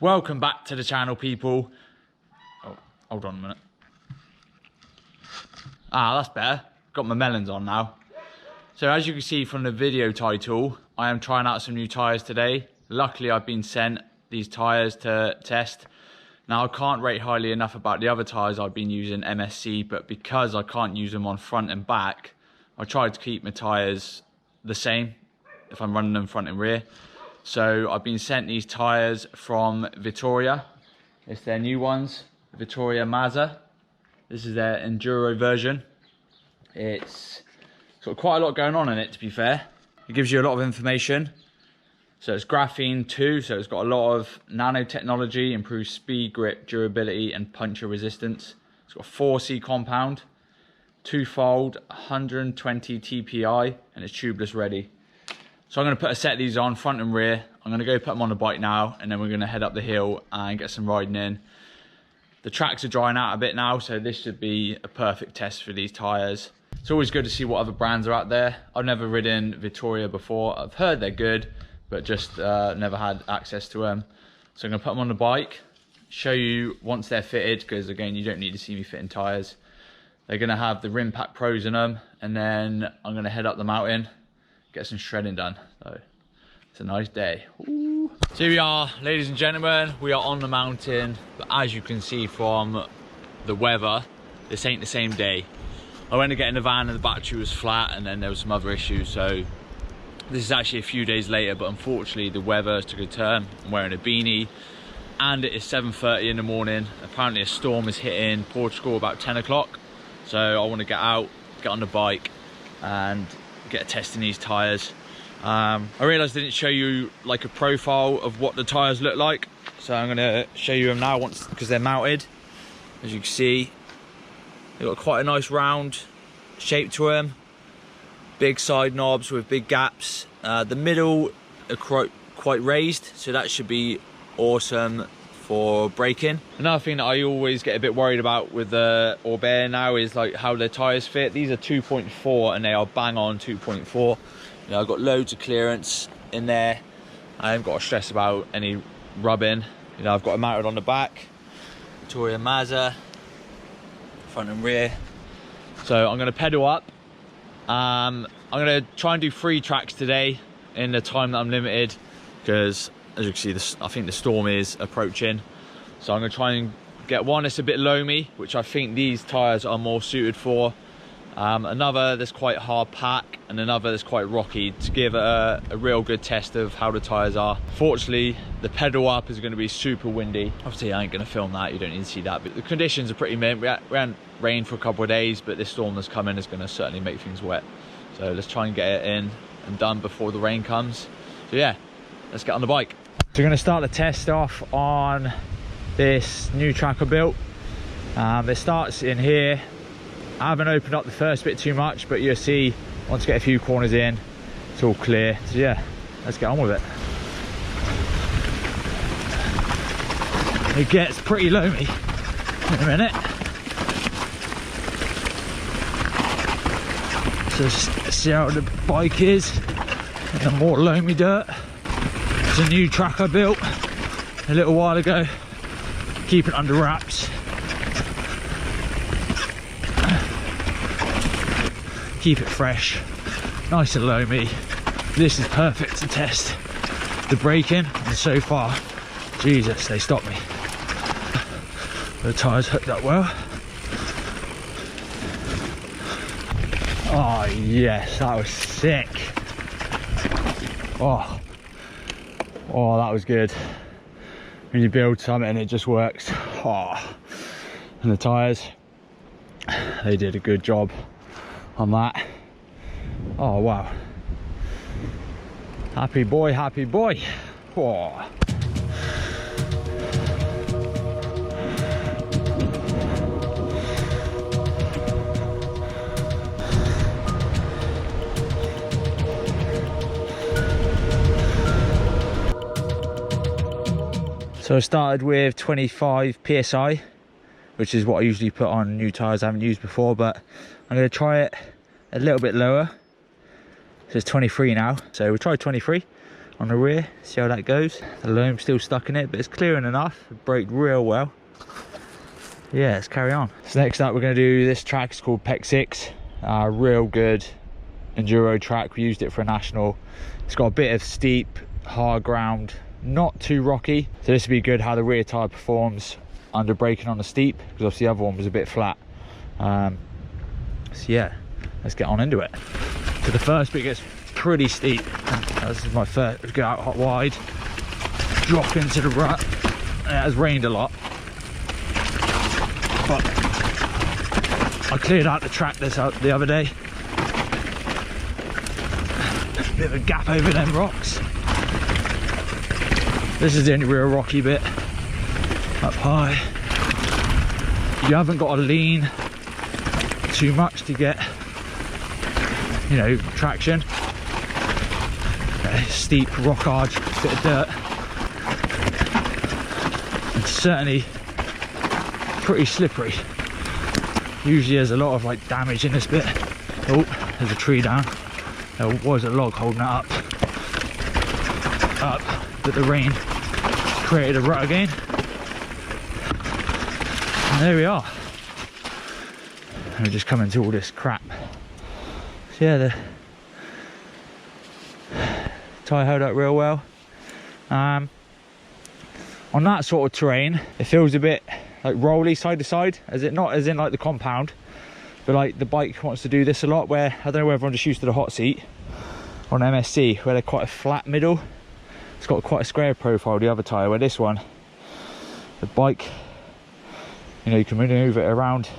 Welcome back to the channel, people. Oh, hold on a minute. Ah, that's better. Got my melons on now. So as you can see from the video title, I am trying out some new tyres today. Luckily, I've been sent these tyres to test. Now, I can't rate highly enough about the other tyres I've been using, MSC, but because I can't use them on front and back, I tried to keep my tyres the same if I'm running them front and rear. So I've been sent these tyres from Vittoria. It's their new ones, Vittoria MAZZA. This is their Enduro version. It's got quite a lot going on in it, to be fair. It gives you a lot of information. So it's graphene 2, so it's got a lot of nanotechnology, improves speed, grip, durability, and puncture resistance. It's got a 4C compound, 2-fold, 120 TPI, and it's tubeless ready. So I'm going to put a set of these on, front and rear. I'm going to go put them on the bike now, and then we're going to head up the hill and get some riding in. The tracks are drying out a bit now, so this should be a perfect test for these tyres. It's always good to see what other brands are out there. I've never ridden Vittoria before. I've heard they're good, but just never had access to them. So I'm going to put them on the bike, show you once they're fitted, because again, you don't need to see me fitting tyres. They're going to have the Rim Pack Pros in them, and then I'm going to head up the mountain, get some shredding done. So it's a nice day. Ooh. So here we are, ladies and gentlemen. We are on the mountain, but as you can see from the weather, this ain't the same day. I went to get in the van and the battery was flat, and then there was some other issues. So this is actually a few days later, but unfortunately the weather took a turn. I'm wearing a beanie, and it is 7:30 in the morning. Apparently a storm is hitting Portugal about 10 o'clock. So I want to get out, get on the bike, and get testing these tyres. I realised I didn't show you like a profile of what the tyres look like, so I'm going to show you them now once, because they're mounted. As you can see, they've got quite a nice round shape to them, big side knobs with big gaps. The middle are quite raised, so that should be awesome for braking. Another thing that I always get a bit worried about with the Orbea now is like how their tyres fit. These are 2.4 and they are bang on 2.4. You know, I've got loads of clearance in there. I haven't got to stress about any rubbing. You know, I've got it mounted on the back, Vittoria MAZZA, front and rear. So I'm going to pedal up. I'm going to try and do 3 tracks today in the time that I'm limited, because as you can see, I think the storm is approaching. So I'm going to try and get one that's a bit loamy, which I think these tyres are more suited for. Another that's quite hard pack, and another that's quite rocky, to give a real good test of how the tyres are. Fortunately, the pedal up is going to be super windy. Obviously, I ain't going to film that, you don't need to see that, but the conditions are pretty mint. We had rain for a couple of days, but this storm that's coming is going to certainly make things wet. So let's try and get it in and done before the rain comes. So yeah, let's get on the bike. So we're going to start the test off on this new track I built. It starts in here. I haven't opened up the first bit too much, but you'll see once I get a few corners in, it's all clear. So yeah, let's get on with it. It gets pretty loamy in a minute. So let's see how the bike is in the more loamy dirt. It's a new track I built a little while ago. Keep it under wraps. Keep it fresh, nice and loamy. This is perfect to test the braking, and so far, Jesus, they stopped me. The tyres hooked up well. Oh yes, that was sick. Oh, that was good. When you build something and it just works. Oh, and the tyres, they did a good job on that. Oh wow, happy boy, happy boy. Oh. So I started with 25 psi, which is what I usually put on new tyres I haven't used before, but I'm going to try it a little bit lower. So it's 23 now, so we'll try 23. on the rear, see how that goes. The loam's still stuck in it, but it's clearing enough. It braked real well. Yeah, let's carry on. So next up we're going to do this track. It's called pt1, real good enduro track. We used it for a national. It's got a bit of steep, hard ground, not too rocky, so this would be good how the rear tyre performs under braking on the steep, because obviously the other one was a bit flat. So yeah, let's get on into it. So the first bit gets pretty steep, and this is my first go out hot wide, drop into the rut. It has rained a lot, but I cleared out the track the other day. A bit of a gap over them rocks. This is the only real rocky bit up high. You haven't got to lean too much to get, you know, traction. Steep rock arch, bit of dirt, and certainly pretty slippery. Usually there's a lot of like damage in this bit. Oh, there's a tree down. There was a log holding it up, but the rain created a rut again. And there we are. And we're just coming to all this crap. So yeah, the tyre held up real well. On that sort of terrain, it feels a bit like rolly side to side, as in like the compound, but like the bike wants to do this a lot, where I don't know whether everyone's just used to the hot seat on MSC, where they're quite a flat middle. It's got quite a square profile, the other tyre, where this one, the bike, you know, you can manoeuvre it around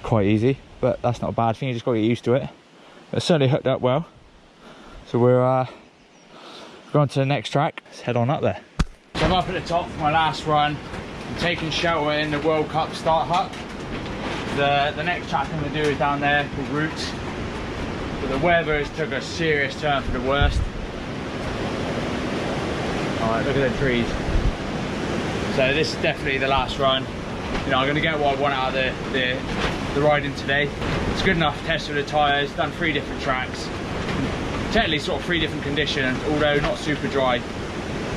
quite easy, but that's not a bad thing. You just got to get used to it. But it's certainly hooked up well. So we're going to the next track. Let's head on up there. So I'm up at the top for my last run. I'm taking shelter in the World Cup start hut. The next track I'm going to do is down there called Routes. But the weather has took a serious turn for the worst. Alright, look at the trees. So this is definitely the last run. You know, I'm going to get what I want out of the riding today. It's good enough. Tested the tyres, done 3 different tracks. Technically sort of 3 different conditions, although not super dry.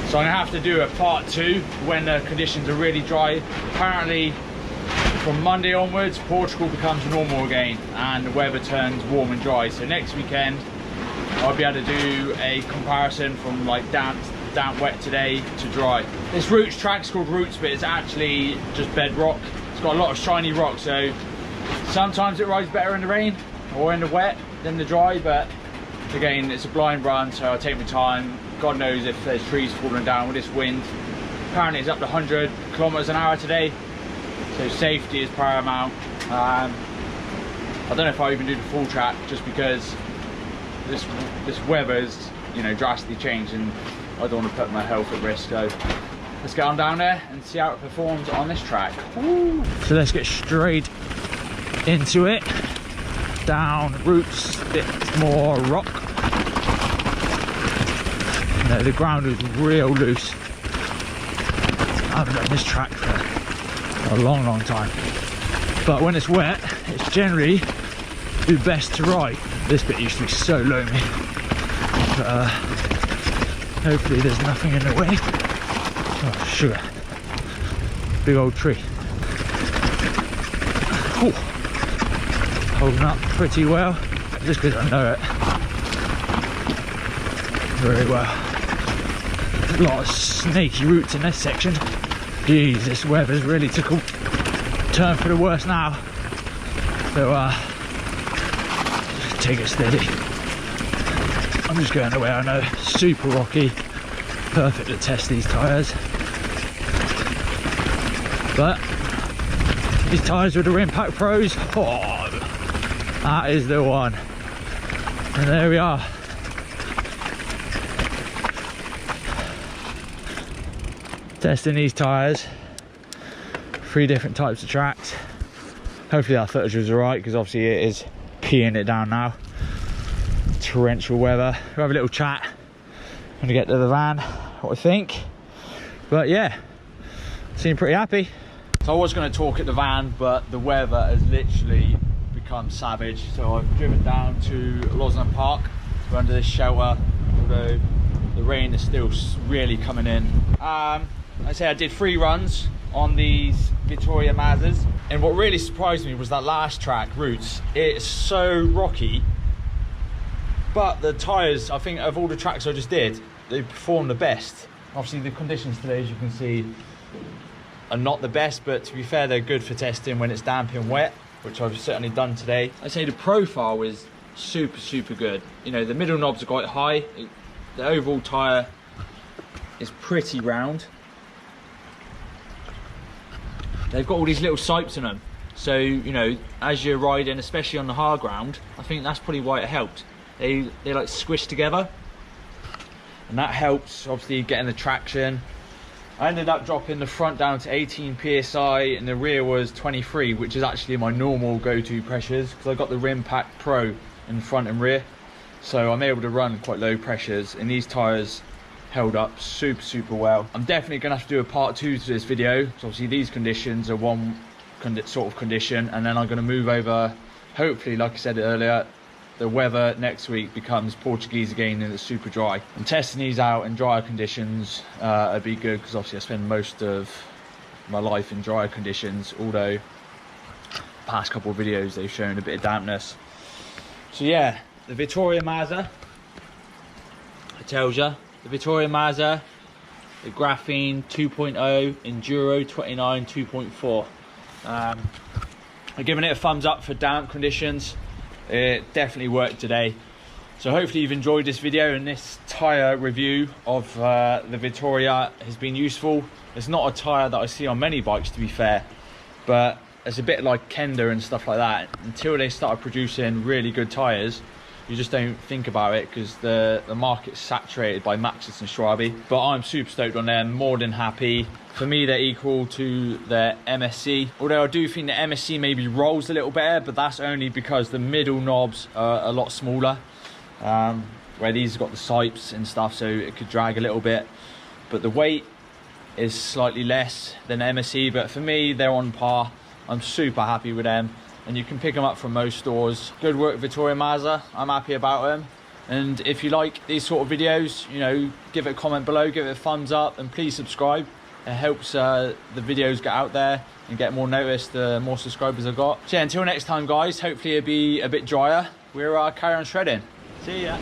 So I'm going to have to do a part 2 when the conditions are really dry. Apparently from Monday onwards, Portugal becomes normal again and the weather turns warm and dry. So next weekend I'll be able to do a comparison from like damp wet today to dry. This Routes track's called Routes, but it's actually just bedrock. It's got a lot of shiny rock, so sometimes it rides better in the rain or in the wet than the dry, but again, it's a blind run, so I'll take my time. God knows if there's trees falling down with this wind. Apparently it's up to 100 kilometers an hour today, so safety is paramount. I don't know if I'll even do the full track, just because this weather's, you know, drastically changed and I don't want to put my health at risk. So let's get on down there and see how it performs on this track. Woo. So let's get straight into it. Down Routes, a bit more rock. You know, the ground is real loose. I haven't done this track for a long time, but when it's wet, it's generally the best to ride. This bit used to be so loamy, but hopefully there's nothing in the way. Oh, sugar. Big old tree. Ooh. Holding up pretty well, just because I know it very well. A lot of snaky routes in this section. Jeez, this weather's really took a turn for the worse now. So just take it steady. I'm just going the way I know. Super rocky, perfect to test these tyres. But these tyres with the Impact Pros, oh, that is the one. And there we are. Testing these tyres, 3 different types of tracks. Hopefully that footage was alright, because obviously it is peeing it down now. Torrential weather. We'll have a little chat when we get to the van, what we think. But yeah, seem pretty happy. So I was going to talk at the van, but the weather has literally become savage. So I've driven down to Losnan Park. We're under this shelter, although the rain is still really coming in. I say I did 3 runs on these Vittoria Mazzas, and what really surprised me was that last track, Roots. It's so rocky, but the tyres, I think of all the tracks I just did, they performed the best. Obviously the conditions today, as you can see, are not the best, but to be fair, they're good for testing when it's damp and wet, which I've certainly done today. I'd say the profile is super good. You know, the middle knobs are quite high. The overall tyre is pretty round. They've got all these little sipes in them, so you know, as you're riding, especially on the hard ground, I think that's probably why it helped. They like squish together, and that helps obviously getting the traction. I ended up dropping the front down to 18 psi and the rear was 23, which is actually my normal go-to pressures, because I got the Rim Pack Pro in front and rear, so I'm able to run quite low pressures, and these tyres held up super well. I'm definitely gonna have to do a part 2 to this video, so obviously these conditions are one sort of condition, and then I'm gonna move over, hopefully, like I said earlier, the weather next week becomes Portuguese again and it's super dry. I'm testing these out in drier conditions. It'd be good because obviously I spend most of my life in drier conditions, although past couple of videos they've shown a bit of dampness. So yeah, the Vittoria Mazza, it tells you, the Vittoria Mazza, the Graphene 2.0, Enduro 29 2.4. I'm giving it a thumbs up for damp conditions. It definitely worked today. So hopefully you've enjoyed this video, and this tyre review of the Vittoria has been useful. It's not a tyre that I see on many bikes, to be fair, but it's a bit like Kenda and stuff like that. Until they start producing really good tyres, you just don't think about it, because the market's saturated by Maxxis and Schwabi. But I'm super stoked on them, more than happy. For me, they're equal to the MSC, although I do think the MSC maybe rolls a little better, but that's only because the middle knobs are a lot smaller, where these have got the sipes and stuff, so it could drag a little bit. But the weight is slightly less than MSC, but for me, they're on par. I'm super happy with them, and you can pick them up from most stores. Good work, Vittoria Mazza. I'm happy about them. And if you like these sort of videos, you know, give it a comment below, give it a thumbs up, and please subscribe. It helps the videos get out there and get more noticed, the more subscribers I've got. So yeah, until next time guys, hopefully it'll be a bit drier. We're carry on shredding. See ya.